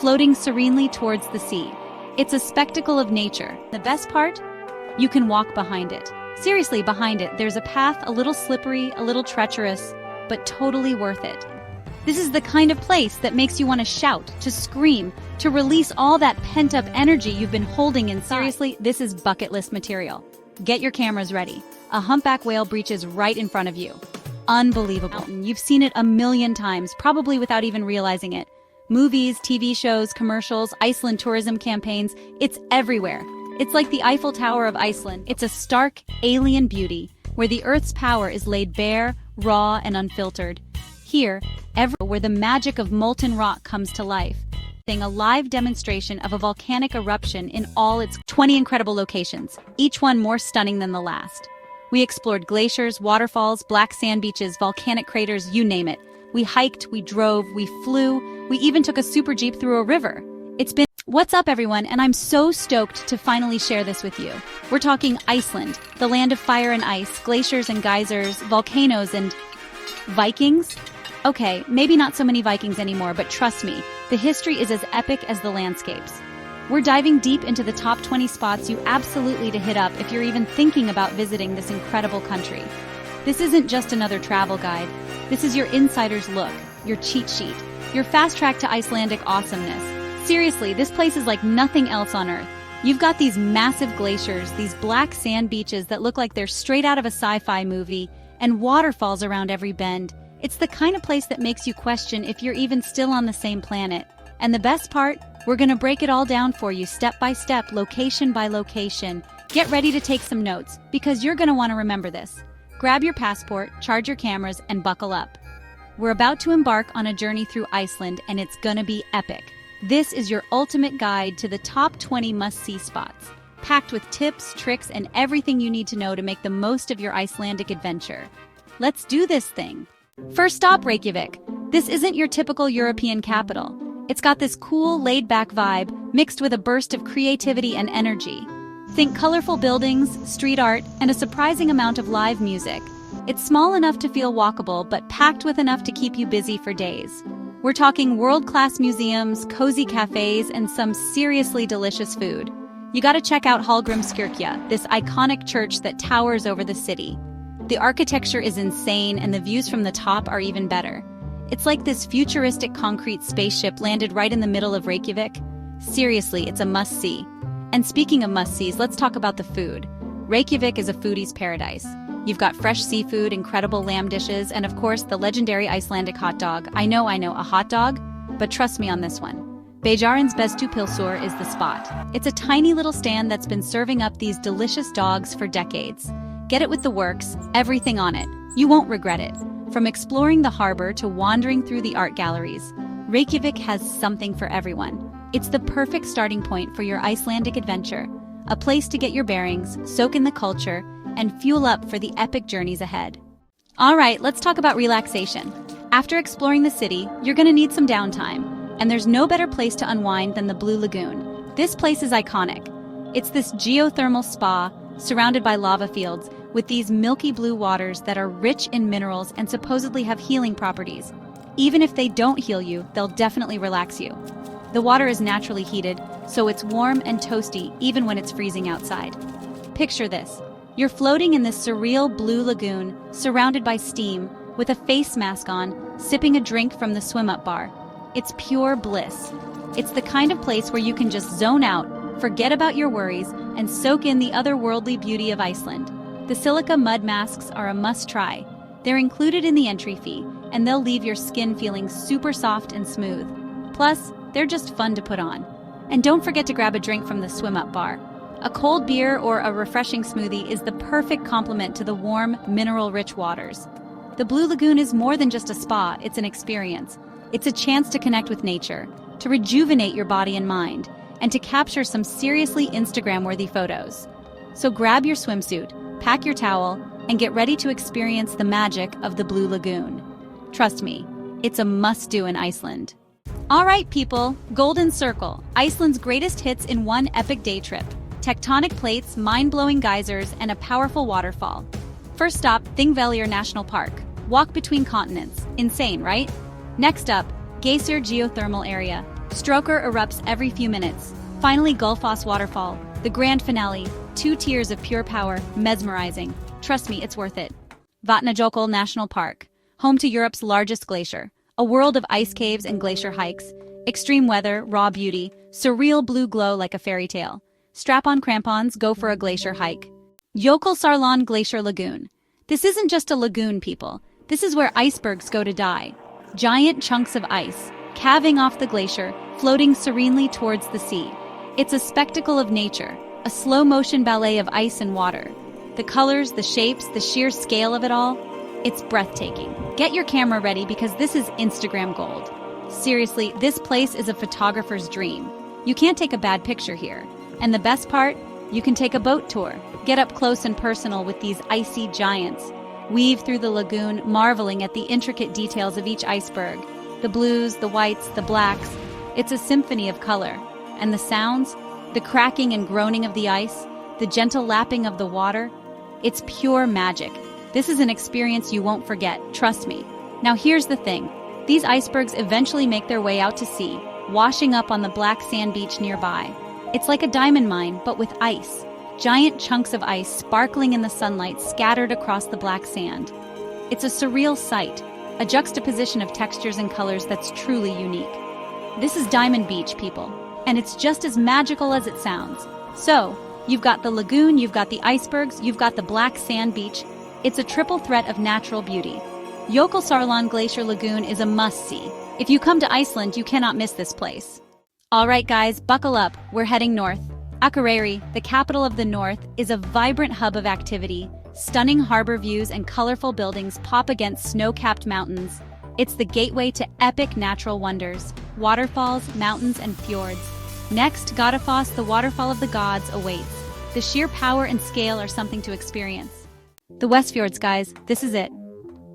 floating serenely towards the sea. It's a spectacle of nature. The best part? You can walk behind it. Seriously, behind it, there's a path a little slippery, a little treacherous, but totally worth it. This is the kind of place that makes you want to shout, to scream, to release all that pent-up energy you've been holding inside. Seriously, this is bucket list material. Get your cameras ready. A humpback whale breaches right in front of you. Unbelievable. You've seen it a million times, probably without even realizing it. Movies, TV shows, commercials, Iceland tourism campaigns, it's everywhere. It's like the Eiffel Tower of Iceland. It's a stark, alien beauty, where the Earth's power is laid bare, raw, and unfiltered. Here, where the magic of molten rock comes to life. A live demonstration of a volcanic eruption in all its 20 incredible locations, each one more stunning than the last. We explored glaciers, waterfalls, black sand beaches, volcanic craters, you name it. We hiked, we drove, we flew, we even took a super jeep through a river. What's up, everyone, and I'm so stoked to finally share this with you. We're talking Iceland, the land of fire and ice, glaciers and geysers, volcanoes and Vikings? Okay, maybe not so many Vikings anymore, but trust me, the history is as epic as the landscapes. We're diving deep into the top 20 spots you absolutely to hit up if you're even thinking about visiting this incredible country. This isn't just another travel guide. This is your insider's look, your cheat sheet, your fast track to Icelandic awesomeness. Seriously, this place is like nothing else on Earth. You've got these massive glaciers, these black sand beaches that look like they're straight out of a sci-fi movie, and waterfalls around every bend. It's the kind of place that makes you question if you're even still on the same planet. And the best part? We're gonna break it all down for you step by step, location by location. Get ready to take some notes, because you're gonna want to remember this. Grab your passport, charge your cameras, and buckle up. We're about to embark on a journey through Iceland, and it's gonna be epic. This is your ultimate guide to the top 20 must-see spots, packed with tips, tricks, and everything you need to know to make the most of your Icelandic adventure. Let's do this thing. First stop, Reykjavik. This isn't your typical European capital. It's got this cool, laid-back vibe, mixed with a burst of creativity and energy. Think colorful buildings, street art, and a surprising amount of live music. It's small enough to feel walkable, but packed with enough to keep you busy for days. We're talking world-class museums, cozy cafes, and some seriously delicious food. You gotta check out Hallgrímskirkja, this iconic church that towers over the city. The architecture is insane, and the views from the top are even better. It's like this futuristic concrete spaceship landed right in the middle of Reykjavik. Seriously, it's a must-see. And speaking of must-sees, let's talk about the food. Reykjavik is a foodie's paradise. You've got fresh seafood, incredible lamb dishes, and of course, the legendary Icelandic hot dog. I know, a hot dog, but trust me on this one. Beijarins Bestu Pilsur is the spot. It's a tiny little stand that's been serving up these delicious dogs for decades. Get it with the works, everything on it. You won't regret it. From exploring the harbor to wandering through the art galleries, Reykjavik has something for everyone. It's the perfect starting point for your Icelandic adventure, a place to get your bearings, soak in the culture, and fuel up for the epic journeys ahead. All right, let's talk about relaxation. After exploring the city, you're gonna need some downtime, and there's no better place to unwind than the Blue Lagoon. This place is iconic. It's this geothermal spa surrounded by lava fields with these milky blue waters that are rich in minerals and supposedly have healing properties. Even if they don't heal you, they'll definitely relax you. The water is naturally heated, so it's warm and toasty even when it's freezing outside. Picture this. You're floating in this surreal blue lagoon, surrounded by steam, with a face mask on, sipping a drink from the swim-up bar. It's pure bliss. It's the kind of place where you can just zone out, forget about your worries, and soak in the otherworldly beauty of Iceland. The silica mud masks are a must-try. They're included in the entry fee, and they'll leave your skin feeling super soft and smooth. Plus, they're just fun to put on. And don't forget to grab a drink from the swim-up bar. A cold beer or a refreshing smoothie is the perfect complement to the warm, mineral-rich waters. The Blue Lagoon is more than just a spa, it's an experience. It's a chance to connect with nature, to rejuvenate your body and mind, and to capture some seriously Instagram-worthy photos. So grab your swimsuit, pack your towel, and get ready to experience the magic of the Blue Lagoon. Trust me, it's a must-do in Iceland. All right, people, Golden Circle, Iceland's greatest hits in one epic day trip. Tectonic plates, mind-blowing geysers, and a powerful waterfall. First stop, Thingvellir National Park. Walk between continents. Insane, right? Next up, Geysir Geothermal Area. Stroker erupts every few minutes. Finally, Gullfoss Waterfall, the grand finale, 2 tiers of pure power, mesmerizing. Trust me, it's worth it. Vatnajökull National Park, home to Europe's largest glacier, a world of ice caves and glacier hikes, extreme weather, raw beauty, surreal blue glow like a fairy tale. Strap on crampons, go for a glacier hike. Jökulsárlón Glacier Lagoon. This isn't just a lagoon, people. This is where icebergs go to die. Giant chunks of ice, calving off the glacier, floating serenely towards the sea. It's a spectacle of nature, a slow-motion ballet of ice and water. The colors, the shapes, the sheer scale of it all, it's breathtaking. Get your camera ready because this is Instagram gold. Seriously, this place is a photographer's dream. You can't take a bad picture here. And the best part? You can take a boat tour. Get up close and personal with these icy giants. Weave through the lagoon, marveling at the intricate details of each iceberg. The blues, the whites, the blacks. It's a symphony of color. And the sounds? The cracking and groaning of the ice? The gentle lapping of the water? It's pure magic. This is an experience you won't forget, trust me. Now here's the thing. These icebergs eventually make their way out to sea, washing up on the black sand beach nearby. It's like a diamond mine, but with ice. Giant chunks of ice sparkling in the sunlight scattered across the black sand. It's a surreal sight, a juxtaposition of textures and colors that's truly unique. This is Diamond Beach, people, and it's just as magical as it sounds. So, you've got the lagoon, you've got the icebergs, you've got the black sand beach. It's a triple threat of natural beauty. Jökulsárlón Glacier Lagoon is a must-see. If you come to Iceland, you cannot miss this place. All right, guys, buckle up. We're heading north. Akureyri, the capital of the north, is a vibrant hub of activity. Stunning harbor views and colorful buildings pop against snow-capped mountains. It's the gateway to epic natural wonders, waterfalls, mountains, and fjords. Next, Dettifoss, the waterfall of the gods, awaits. The sheer power and scale are something to experience. The Westfjords, guys, this is it.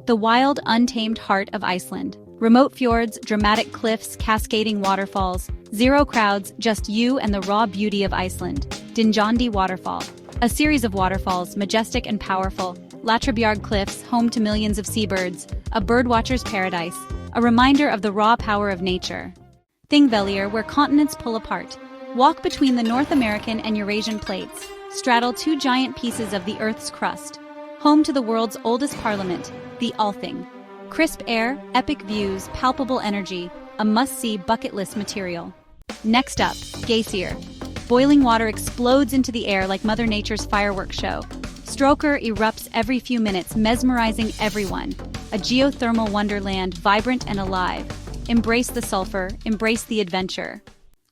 The wild, untamed heart of Iceland. Remote fjords, dramatic cliffs, cascading waterfalls. Zero crowds, just you and the raw beauty of Iceland. Dinjandi Waterfall. A series of waterfalls, majestic and powerful. Latrabjarg Cliffs, home to millions of seabirds. A birdwatcher's paradise. A reminder of the raw power of nature. Thingvellir, where continents pull apart. Walk between the North American and Eurasian plates. Straddle 2 giant pieces of the Earth's crust. Home to the world's oldest parliament, the Althing. Crisp air, epic views, palpable energy, a must-see bucket list material. Next up, Geysir. Boiling water explodes into the air like Mother Nature's fireworks show. Stroker erupts every few minutes, mesmerizing everyone. A geothermal wonderland, vibrant and alive. Embrace the sulfur, embrace the adventure.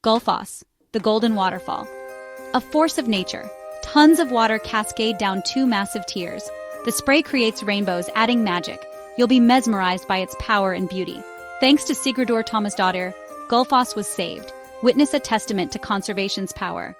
Gullfoss, the golden waterfall. A force of nature. Tons of water cascade down 2 massive tiers. The spray creates rainbows, adding magic. You'll be mesmerized by its power and beauty. Thanks to Sigurdur Thomasdottir, Gullfoss was saved. Witness a testament to conservation's power.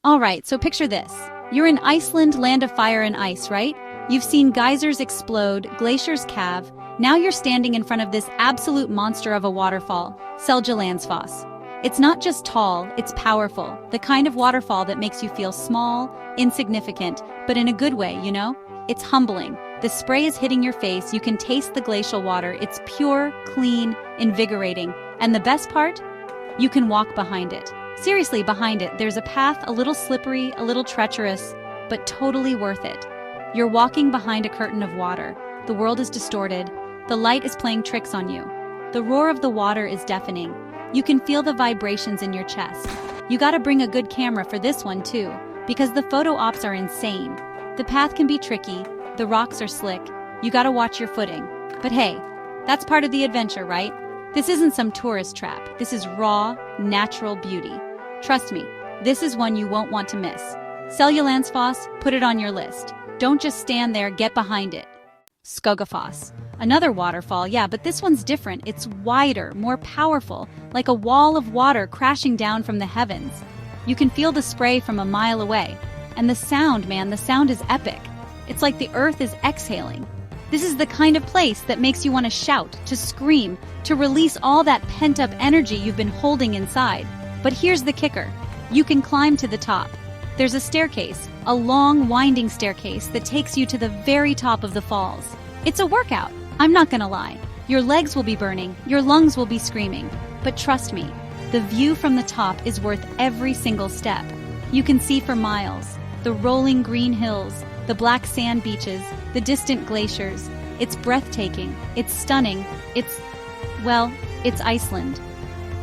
Alright, so picture this. You're in Iceland, land of fire and ice, right? You've seen geysers explode, glaciers calve. Now you're standing in front of this absolute monster of a waterfall, Seljalandsfoss. It's not just tall, it's powerful. The kind of waterfall that makes you feel small, insignificant, but in a good way, you know? It's humbling. The spray is hitting your face, you can taste the glacial water. It's pure, clean, invigorating. And the best part? You can walk behind it. Seriously, behind it, there's a path a little slippery, a little treacherous, but totally worth it. You're walking behind a curtain of water. The world is distorted. The light is playing tricks on you. The roar of the water is deafening. You can feel the vibrations in your chest. You gotta bring a good camera for this one too, because the photo ops are insane. The path can be tricky, the rocks are slick, you gotta watch your footing. But hey, that's part of the adventure, right? This isn't some tourist trap, this is raw, natural beauty. Trust me, this is one you won't want to miss. Seljalandsfoss, put it on your list. Don't just stand there, get behind it. Skógafoss. Another waterfall, yeah, but this one's different. It's wider, more powerful, like a wall of water crashing down from the heavens. You can feel the spray from a mile away. And the sound, man, the sound is epic. It's like the earth is exhaling. This is the kind of place that makes you want to shout, to scream, to release all that pent-up energy you've been holding inside. But here's the kicker. You can climb to the top. There's a staircase, a long, winding staircase that takes you to the very top of the falls. It's a workout, I'm not gonna lie. Your legs will be burning, your lungs will be screaming. But trust me, The view from the top is worth every single step. You can see for miles. The rolling green hills, the black sand beaches, the distant glaciers. It's breathtaking, it's stunning, it's Iceland.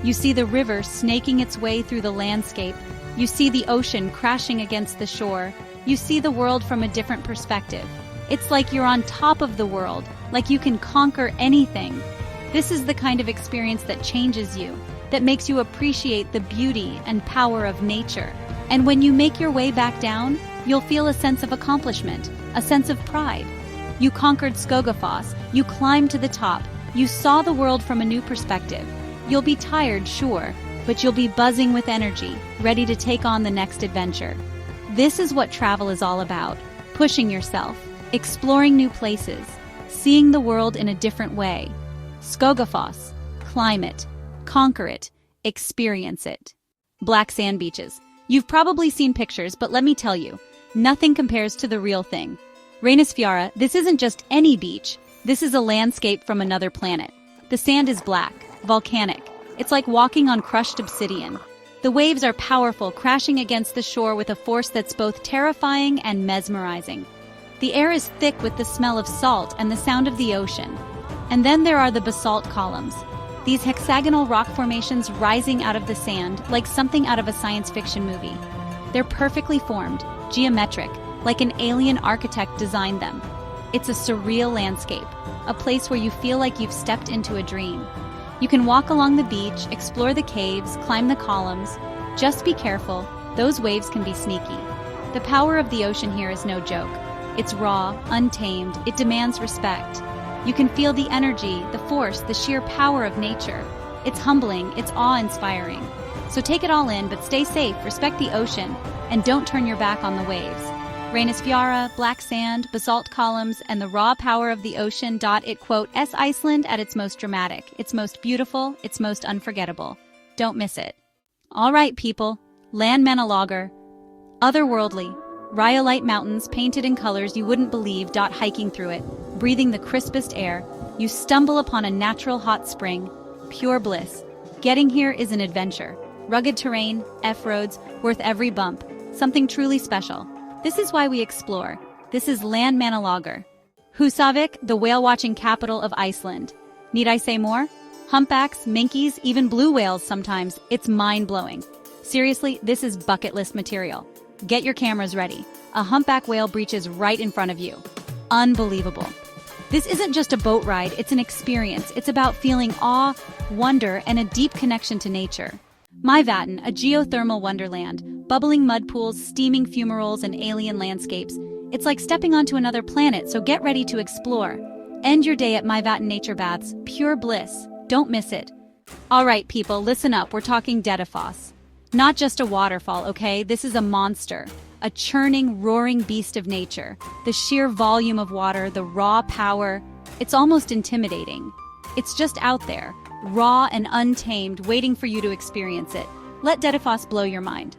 You see the river snaking its way through the landscape. You see the ocean crashing against the shore. You see the world from a different perspective. It's like you're on top of the world, like you can conquer anything. This is the kind of experience that changes you, that makes you appreciate the beauty and power of nature. And when you make your way back down, you'll feel a sense of accomplishment, a sense of pride. You conquered Skógafoss, you climbed to the top, you saw the world from a new perspective. You'll be tired, sure, but you'll be buzzing with energy, ready to take on the next adventure. This is what travel is all about, pushing yourself, exploring new places, seeing the world in a different way. Skógafoss, climb it, conquer it, experience it. Black sand beaches. You've probably seen pictures, but let me tell you, nothing compares to the real thing. Reynisfjara, this isn't just any beach, this is a landscape from another planet. The sand is black, volcanic. It's like walking on crushed obsidian. The waves are powerful, crashing against the shore with a force that's both terrifying and mesmerizing. The air is thick with the smell of salt and the sound of the ocean. And then there are the basalt columns. These hexagonal rock formations rising out of the sand like something out of a science fiction movie. They're perfectly formed, geometric, like an alien architect designed them. It's a surreal landscape, a place where you feel like you've stepped into a dream. You can walk along the beach, explore the caves, climb the columns. Just be careful, those waves can be sneaky. The power of the ocean here is no joke. It's raw, untamed, it demands respect. You can feel the energy, the force, the sheer power of nature. It's humbling, it's awe-inspiring. So take it all in, but stay safe, respect the ocean, and don't turn your back on the waves. Reynisfjara, black sand, basalt columns, and the raw power of the ocean. It quote S Iceland at its most dramatic, its most beautiful, its most unforgettable. Don't miss it. All right, people, Landmannalaugar, otherworldly, rhyolite mountains painted in colors you wouldn't believe. Hiking through it, breathing the crispest air, you stumble upon a natural hot spring, pure bliss. Getting here is an adventure. Rugged terrain, F-roads, worth every bump, something truly special. This is why we explore. This is Landmannalaugar. Húsavík, the whale-watching capital of Iceland. Need I say more? Humpbacks, minkies, even blue whales sometimes. It's mind-blowing. Seriously, this is bucket list material. Get your cameras ready. A humpback whale breaches right in front of you. Unbelievable. This isn't just a boat ride, it's an experience. It's about feeling awe, wonder, and a deep connection to nature. Myvatn, a geothermal wonderland, bubbling mud pools, steaming fumaroles, and alien landscapes. It's like stepping onto another planet, so get ready to explore. End your day at Myvatn Nature Baths, pure bliss. Don't miss it. All right, people, listen up. We're talking Dettifoss. Not just a waterfall, okay? This is a monster. A churning, roaring beast of nature. The sheer volume of water, the raw power, it's almost intimidating. It's just out there, raw and untamed, waiting for you to experience it. Let Dettifoss blow your mind.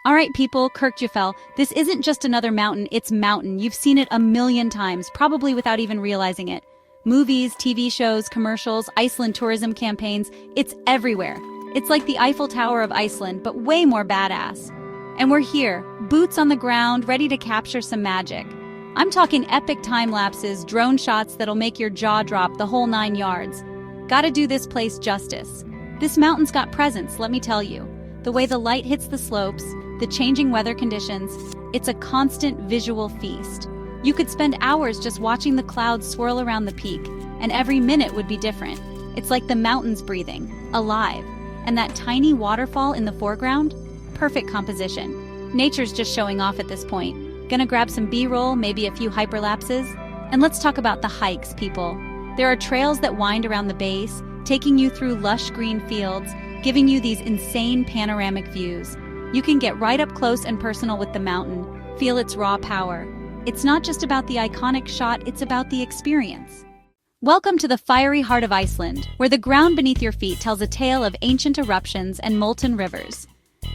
All right, people, Kirkjufell, this isn't just another mountain, it's mountain. You've seen it a million times, probably without even realizing it. Movies, TV shows, commercials, Iceland tourism campaigns, it's everywhere. It's like the Eiffel Tower of Iceland, but way more badass. And we're here, boots on the ground, ready to capture some magic. I'm talking epic time lapses, drone shots that'll make your jaw drop, the whole 9 yards. Gotta do this place justice. This mountain's got presence, let me tell you. The way the light hits the slopes, the changing weather conditions, it's a constant visual feast. You could spend hours just watching the clouds swirl around the peak, and every minute would be different. It's like the mountain's breathing, alive. And that tiny waterfall in the foreground? Perfect composition. Nature's just showing off at this point. Gonna grab some B-roll, maybe a few hyperlapses? And let's talk about the hikes, people. There are trails that wind around the base, taking you through lush green fields, giving you these insane panoramic views. You can get right up close and personal with the mountain, feel its raw power. It's not just about the iconic shot, it's about the experience. Welcome to the fiery heart of Iceland, where the ground beneath your feet tells a tale of ancient eruptions and molten rivers.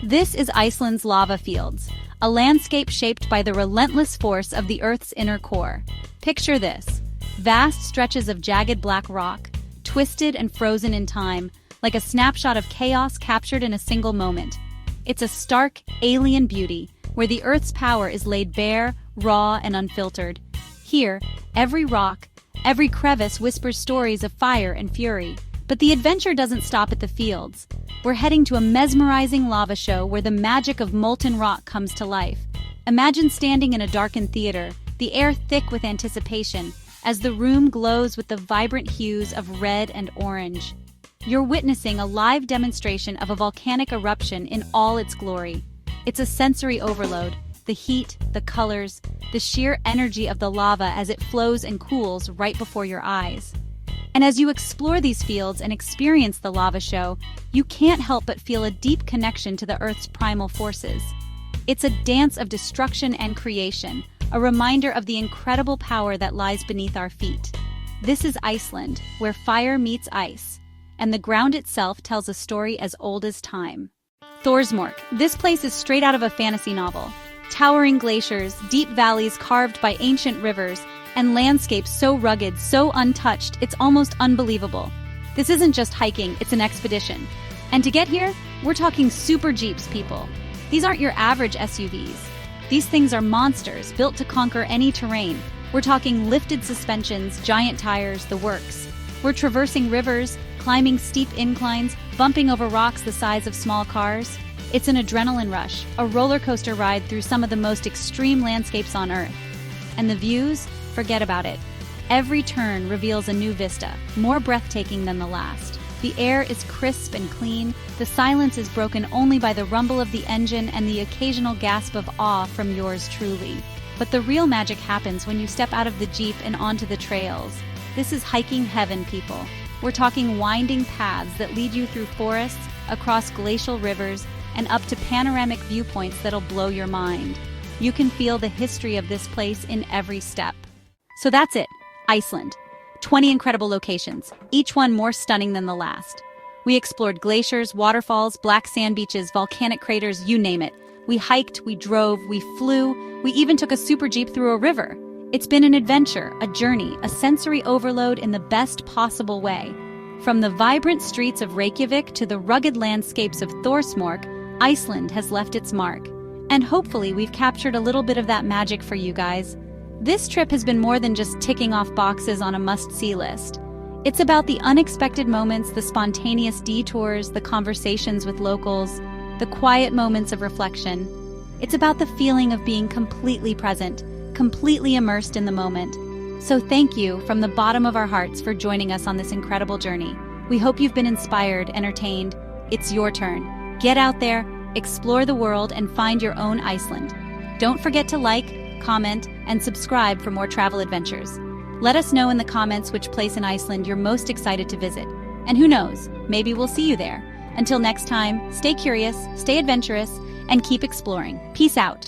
This is Iceland's lava fields, a landscape shaped by the relentless force of the Earth's inner core. Picture this: vast stretches of jagged black rock, twisted and frozen in time, like a snapshot of chaos captured in a single moment. It's a stark, alien beauty, where the Earth's power is laid bare, raw, and unfiltered. Here, every rock, every crevice whispers stories of fire and fury. But the adventure doesn't stop at the fields. We're heading to a mesmerizing lava show where the magic of molten rock comes to life. Imagine standing in a darkened theater, the air thick with anticipation, as the room glows with the vibrant hues of red and orange. You're witnessing a live demonstration of a volcanic eruption in all its glory. It's a sensory overload, the heat, the colors, the sheer energy of the lava as it flows and cools right before your eyes. And as you explore these fields and experience the lava show, you can't help but feel a deep connection to the Earth's primal forces. It's a dance of destruction and creation, a reminder of the incredible power that lies beneath our feet. This is Iceland, where fire meets ice, and the ground itself tells a story as old as time. Thorsmork. This place is straight out of a fantasy novel. Towering glaciers, deep valleys carved by ancient rivers, and landscapes so rugged, so untouched, it's almost unbelievable. This isn't just hiking, it's an expedition. And to get here, we're talking super jeeps, people. These aren't your average SUVs. These things are monsters, built to conquer any terrain. We're talking lifted suspensions, giant tires, the works. We're traversing rivers, climbing steep inclines, bumping over rocks the size of small cars. It's an adrenaline rush, a roller coaster ride through some of the most extreme landscapes on Earth. And the views? Forget about it. Every turn reveals a new vista, more breathtaking than the last. The air is crisp and clean, the silence is broken only by the rumble of the engine and the occasional gasp of awe from yours truly. But the real magic happens when you step out of the Jeep and onto the trails. This is hiking heaven, people. We're talking winding paths that lead you through forests, across glacial rivers, and up to panoramic viewpoints that'll blow your mind. You can feel the history of this place in every step. So that's it, Iceland. 20 incredible locations, each one more stunning than the last. We explored glaciers, waterfalls, black sand beaches, volcanic craters, you name it. We hiked, we drove, we flew, we even took a super jeep through a river. It's been an adventure, a journey, a sensory overload in the best possible way. From the vibrant streets of Reykjavik to the rugged landscapes of Thorsmork, Iceland has left its mark. And hopefully we've captured a little bit of that magic for you guys. This trip has been more than just ticking off boxes on a must-see list. It's about the unexpected moments, the spontaneous detours, the conversations with locals, the quiet moments of reflection. It's about the feeling of being completely present, completely immersed in the moment. So thank you from the bottom of our hearts for joining us on this incredible journey. We hope you've been inspired, entertained. It's your turn. Get out there, explore the world, and find your own Iceland. Don't forget to like, comment, and subscribe for more travel adventures. Let us know in the comments which place in Iceland you're most excited to visit. And who knows, maybe we'll see you there. Until next time, stay curious, stay adventurous, and keep exploring. Peace out.